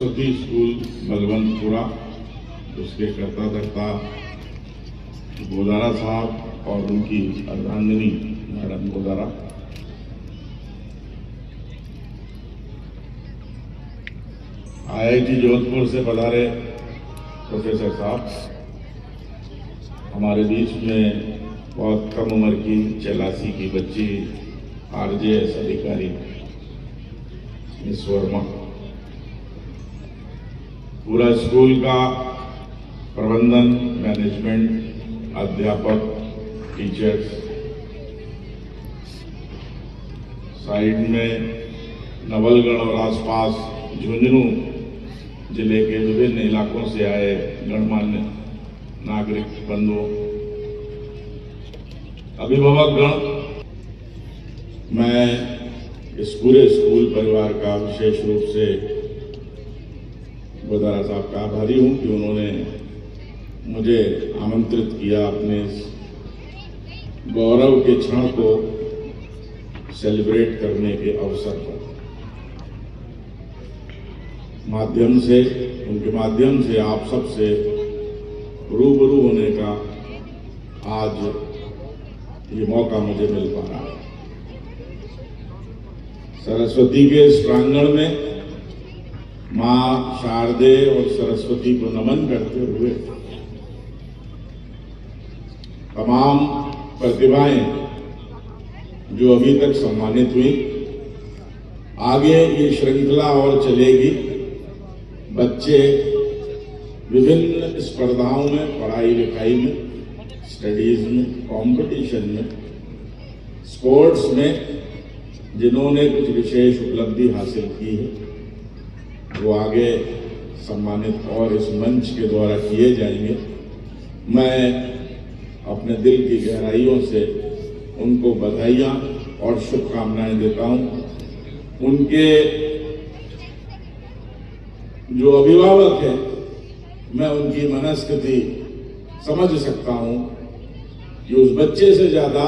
Saraswati school Balwantpura, उसके कर्ता धर्ता गोदारा साहब और उनकी अर्धांगिनी मैडम गोदारा, IIT जोधपुर से पधारे प्रोफेसर साहब, हमारे बीच में बहुत कम उम्र की 84 की बच्ची RJS अधिकारी मिस वर्मा, पूरा स्कूल का प्रबंधन, मैनेजमेंट, अध्यापक, टीचर्स, साइड में नवलगढ़ और आसपास झुंझुनू जिले के विभिन्न इलाकों से आए गणमान्य नागरिक बंधुओं, अभिभावकगण, मैं इस पूरे स्कूल परिवार का विशेष रूप से गोदारा साहब का आभारी हूं कि उन्होंने मुझे आमंत्रित किया अपने इस गौरव के क्षण को सेलिब्रेट करने के अवसर पर। उनके माध्यम से आप सबसे रूबरू होने का आज ये मौका मुझे मिल पा रहा है। सरस्वती के इस प्रांगण में मां शारदे और सरस्वती को नमन करते हुए तमाम प्रतिभाएं जो अभी तक सम्मानित हुई, आगे ये श्रृंखला और चलेगी। बच्चे विभिन्न स्पर्धाओं में, पढ़ाई लिखाई में, स्टडीज में, कंपटीशन में, स्पोर्ट्स में जिन्होंने कुछ विशेष उपलब्धि हासिल की है, वो आगे सम्मानित और इस मंच के द्वारा किए जाएंगे। मैं अपने दिल की गहराइयों से उनको बधाइयां और शुभकामनाएं देता हूं। उनके जो अभिभावक हैं, मैं उनकी मनस्थिति समझ सकता हूं कि उस बच्चे से ज्यादा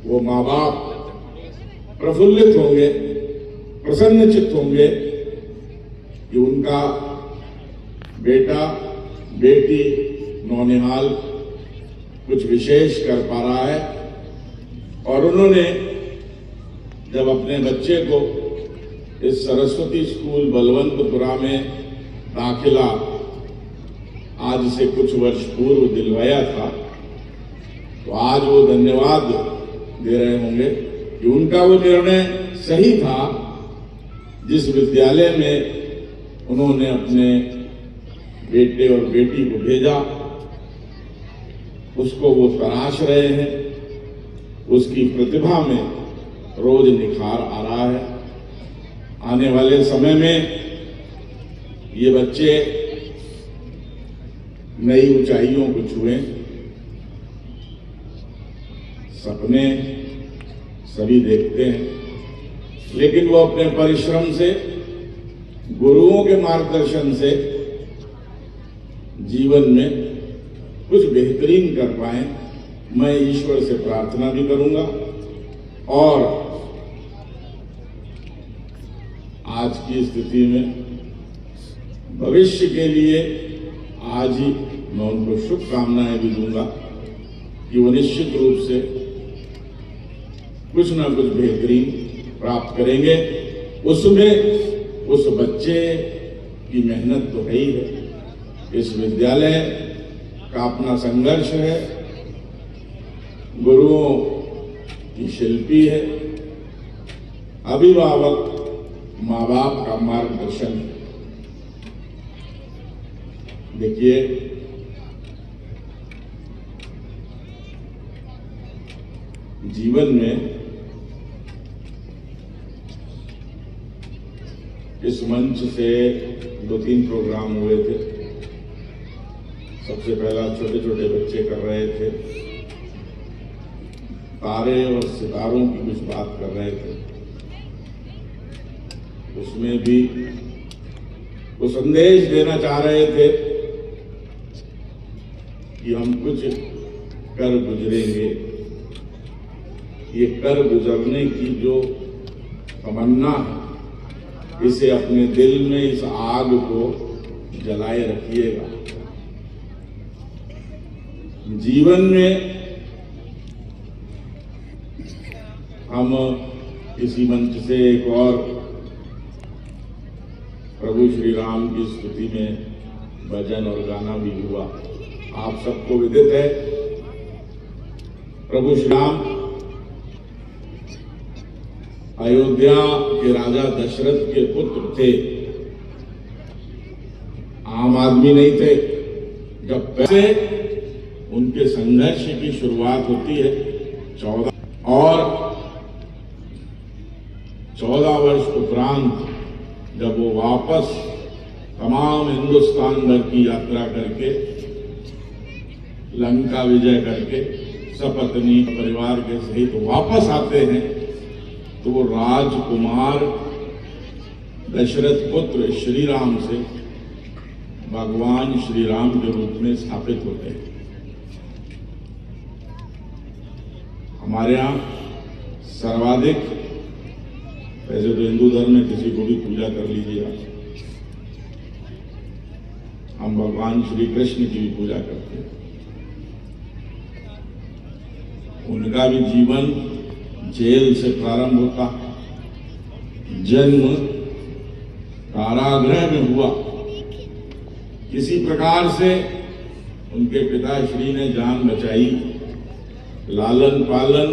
वो माँ बाप प्रफुल्लित होंगे, प्रसन्नचित्त होंगे कि उनका बेटा बेटी नौनिहाल कुछ विशेष कर पा रहा है। और उन्होंने जब अपने बच्चे को इस सरस्वती स्कूल बलवंतपुरा में दाखिला आज से कुछ वर्ष पूर्व दिलवाया था, तो आज वो धन्यवाद दे रहे होंगे कि उनका वो निर्णय सही था। जिस विद्यालय में उन्होंने अपने बेटे और बेटी को भेजा, उसको वो तराश रहे हैं, उसकी प्रतिभा में रोज निखार आ रहा है। आने वाले समय में ये बच्चे नई ऊंचाइयों को छुएं। सपने सभी देखते हैं, लेकिन वो अपने परिश्रम से, गुरुओं के मार्गदर्शन से जीवन में कुछ बेहतरीन कर पाए। मैं ईश्वर से प्रार्थना भी करूंगा और आज की स्थिति में भविष्य के लिए आज ही मैं उनको शुभकामनाएं भी दूंगा कि वो निश्चित रूप से कुछ ना कुछ बेहतरीन प्राप्त करेंगे। उसमें उस बच्चे की मेहनत तो है ही है, इस विद्यालय का अपना संघर्ष है, गुरुओं की शिल्पी है, अभिभावक माँ बाप का मार्गदर्शन। देखिए, जीवन में इस मंच से 2-3 प्रोग्राम हुए थे। सबसे पहला छोटे छोटे बच्चे कर रहे थे, तारे और सितारों की कुछ बात कर रहे थे। उसमें भी वो संदेश देना चाह रहे थे कि हम कुछ कर गुजरेंगे। ये कर गुजरने की जो तमन्ना है, इसे अपने दिल में इस आग को जलाए रखिएगा। जीवन में हम इसी मंच से एक और प्रभु श्री राम की स्तुति में भजन और गाना भी हुआ। आप सबको विदित है, प्रभु श्री राम अयोध्या के राजा दशरथ के पुत्र थे, आम आदमी नहीं थे। जब पहले उनके संघर्ष की शुरुआत होती है 14 वर्ष उपरांत जब वो वापस तमाम हिंदुस्तान भर की यात्रा करके लंका विजय करके सपत्नी परिवार के सहित वापस आते हैं, तो वो राजकुमार दशरथ पुत्र श्री राम से भगवान श्री राम के रूप में स्थापित होते हैं। हमारे यहाँ सर्वाधिक, वैसे तो हिंदू धर्म में किसी को भी पूजा कर लीजिए आप, हम भगवान श्री कृष्ण की भी पूजा करते हैं। उनका भी जीवन जेल से प्रारंभ होता, जन्म कारागृह में हुआ। किसी प्रकार से उनके पिताश्री ने जान बचाई, लालन पालन